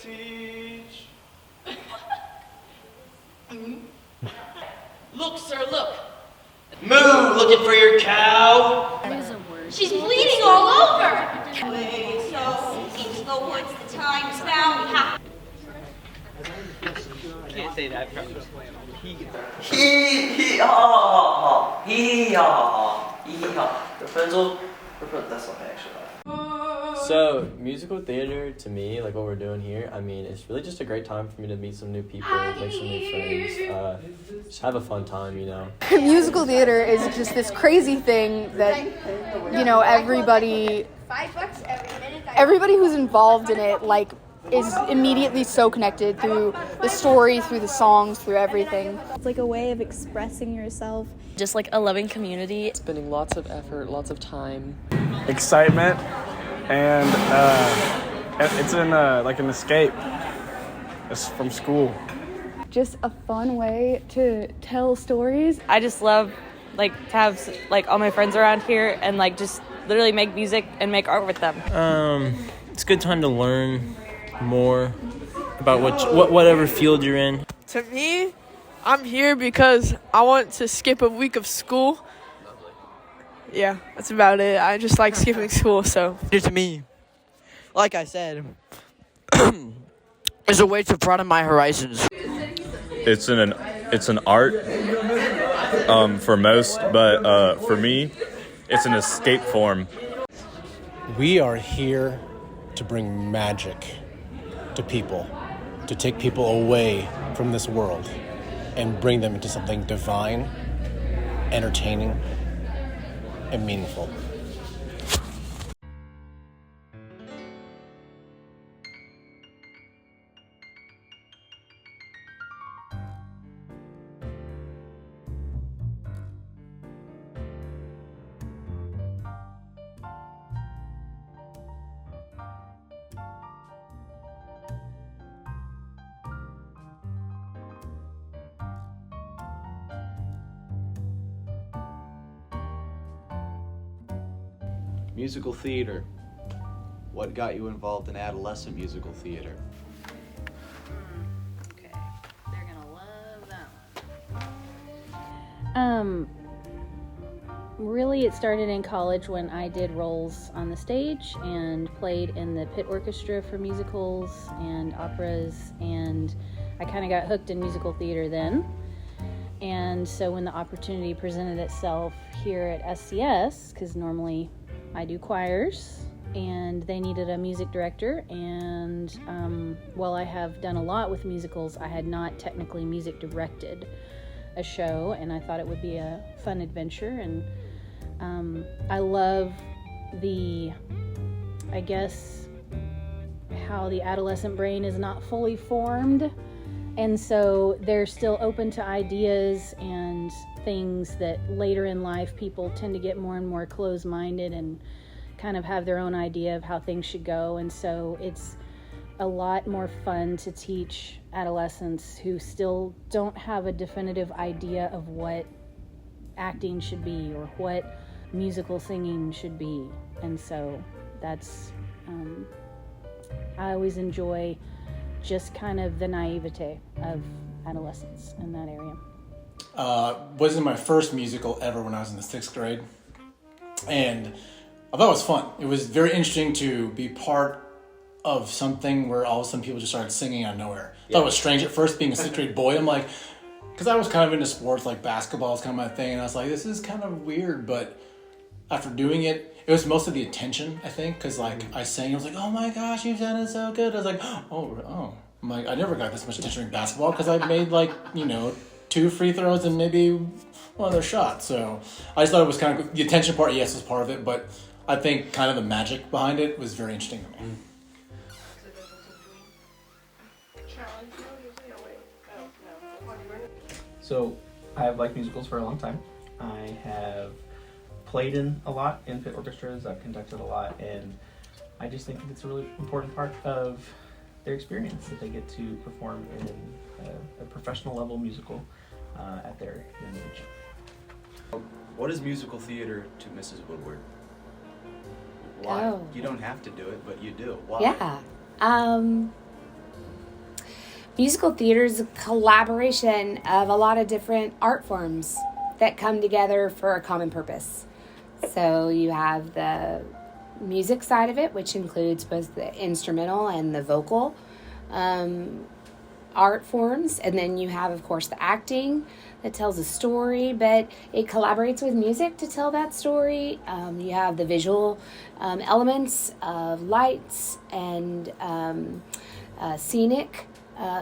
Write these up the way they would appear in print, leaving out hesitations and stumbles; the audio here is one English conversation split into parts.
teach. Look, sir, look. Moo, looking for your cow. She's bleeding all over. So, seems the woods, the times now. We have Can't say that from That's okay, actually. So, musical theater, to me, like what we're doing here, I mean, it's really just a great time for me to meet some new people, make some new friends, just have a fun time, you know. Musical theater is just this crazy thing that, you know, everybody who's involved in it, like, is immediately so connected through the story, through the songs, through everything. It's like a way of expressing yourself. Just like a loving community. Spending lots of effort, lots of time. Excitement, and it's like an escape. It's from school. Just a fun way to tell stories. I just love like to have like all my friends around here and like just literally make music and make art with them. It's a good time to learn more about whatever field you're in. To me, I'm here because I want to skip a week of school. Yeah, that's about it. I just like skipping school, so. To me, like I said, is a way to broaden my horizons. It's an art for most, but for me, it's an escape form. We are here to bring magic to people, to take people away from this world and bring them into something divine, entertaining, and meaningful. Musical theater. What got you involved in adolescent musical theater? Okay, they're gonna love that one. Really it started in college when I did roles on the stage and played in the pit orchestra for musicals and operas, and I kind of got hooked in musical theater then. And so when the opportunity presented itself here at SCS, because normally I do choirs, and they needed a music director, and while I have done a lot with musicals, I had not technically music directed a show, and I thought it would be a fun adventure. And I love I guess, how the adolescent brain is not fully formed, and so they're still open to ideas and things that later in life people tend to get more and more closed-minded and kind of have their own idea of how things should go. And so it's a lot more fun to teach adolescents who still don't have a definitive idea of what acting should be or what musical singing should be. And so that's I always enjoy just kind of the naivete of adolescence in that area. Wasn't my first musical ever when I was in the 6th grade, and I thought it was fun. It was very interesting to be part of something where all of a sudden people just started singing out of nowhere. I thought it was strange at first, being a 6th grade boy. I'm like, because I was kind of into sports, like basketball is kind of my thing, and I was like, this is kind of weird. But after doing it, it was mostly the attention, I think, because like I sang, I was like, oh my gosh, you've done it so good. I was like, oh. I'm like, I never got this much attention in basketball because I made 2 free throws and maybe one other shot. So I just thought it was kind of, the attention part, yes, was part of it, but I think kind of the magic behind it was very interesting to me. So I have liked musicals for a long time. I have played in a lot in pit orchestras, I've conducted a lot, and I just think that it's a really important part of their experience that they get to perform in a professional level musical at their young age. What is musical theater to Mrs. Woodward? Why? Oh. You don't have to do it, but you do. Why? Yeah. Musical theater is a collaboration of a lot of different art forms that come together for a common purpose. So you have the music side of it, which includes both the instrumental and the vocal art forms. And then you have, of course, the acting that tells a story, but it collaborates with music to tell that story. You have the visual elements of lights and scenic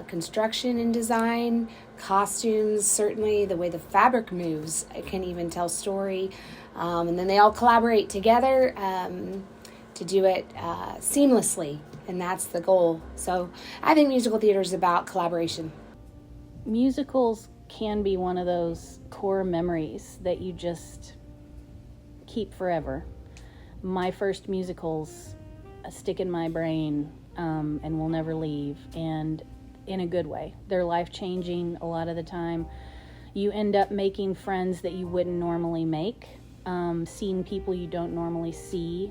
construction and design, costumes, certainly the way the fabric moves, it can even tell story. And then they all collaborate together to do it seamlessly, and that's the goal. So I think musical theater is about collaboration. Musicals can be one of those core memories that you just keep forever. My first musicals stick in my brain and will never leave, and in a good way. They're life-changing a lot of the time. You end up making friends that you wouldn't normally make, seeing people you don't normally see,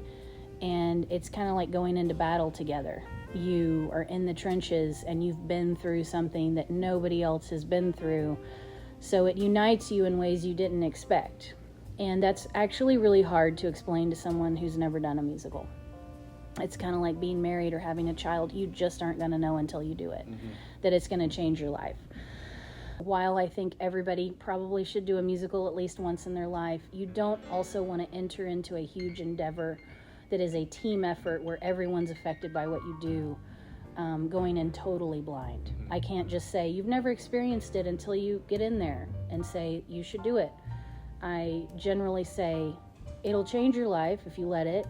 and it's kind of like going into battle together. You are in the trenches and you've been through something that nobody else has been through, so it unites you in ways you didn't expect. And that's actually really hard to explain to someone who's never done a musical. It's kind of like being married or having a child. You just aren't going to know until you do it, that it's going to change your life. While I think everybody probably should do a musical at least once in their life, you don't also want to enter into a huge endeavor that is a team effort where everyone's affected by what you do, going in totally blind. I can't just say, you've never experienced it until you get in there and say, you should do it. I generally say, it'll change your life if you let it,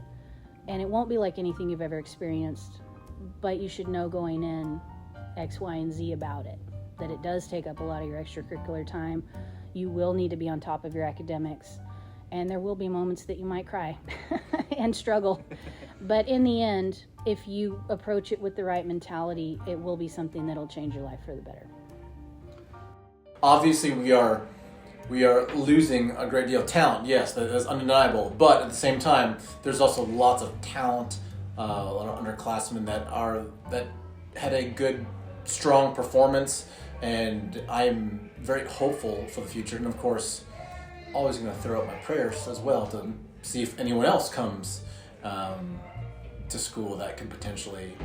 and it won't be like anything you've ever experienced, but you should know going in X, Y, and Z about it, that it does take up a lot of your extracurricular time. You will need to be on top of your academics, and there will be moments that you might cry and struggle. But in the end, if you approach it with the right mentality, it will be something that'll change your life for the better. Obviously, we are losing a great deal of talent. Yes, that is undeniable. But at the same time, there's also lots of talent, a lot of underclassmen that had a good, strong performance, and I'm very hopeful for the future. And of course, always going to throw out my prayers as well to see if anyone else comes to school that could potentially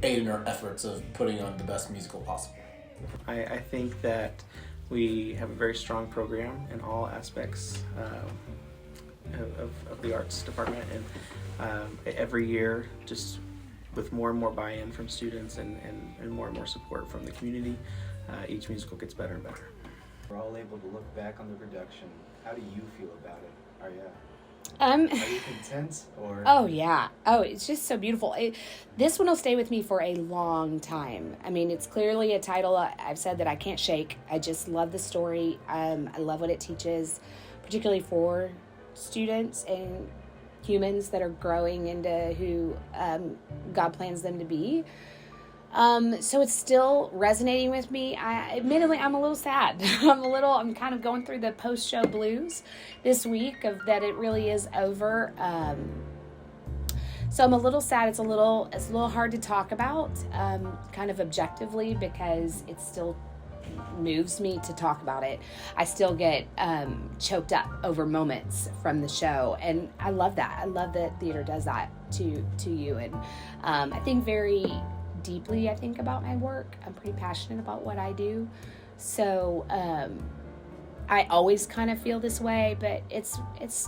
aid in our efforts of putting on the best musical possible. I think that we have a very strong program in all aspects of the arts department, and every year, just with more and more buy-in from students and more and more support from the community, each musical gets better and better. We're all able to look back on the production. How do you feel about it? Are you content? Or Oh yeah. Oh, it's just so beautiful. This one will stay with me for a long time. I mean, it's clearly a title I've said that I can't shake. I just love the story. I love what it teaches, particularly for students and humans that are growing into who God plans them to be. So it's still resonating with me. Admittedly, I'm a little sad. I'm kind of going through the post-show blues this week of that it really is over. So I'm a little sad. It's a little hard to talk about, kind of objectively, because it still moves me to talk about it. I still get choked up over moments from the show, and I love that. I love that theater does that to you, and I think very deeply about my work. I'm pretty passionate about what I do, so I always kind of feel this way, but it's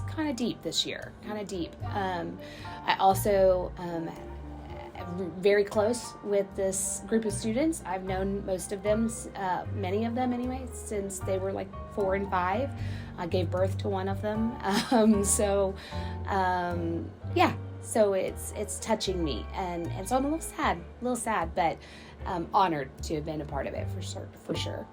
kind of deep this year, I also am very close with this group of students. I've known most of them, many of them anyway, since they were like 4 and 5. I gave birth to one of them, yeah. So it's touching me, and so I'm a little sad, but honored to have been a part of it for sure.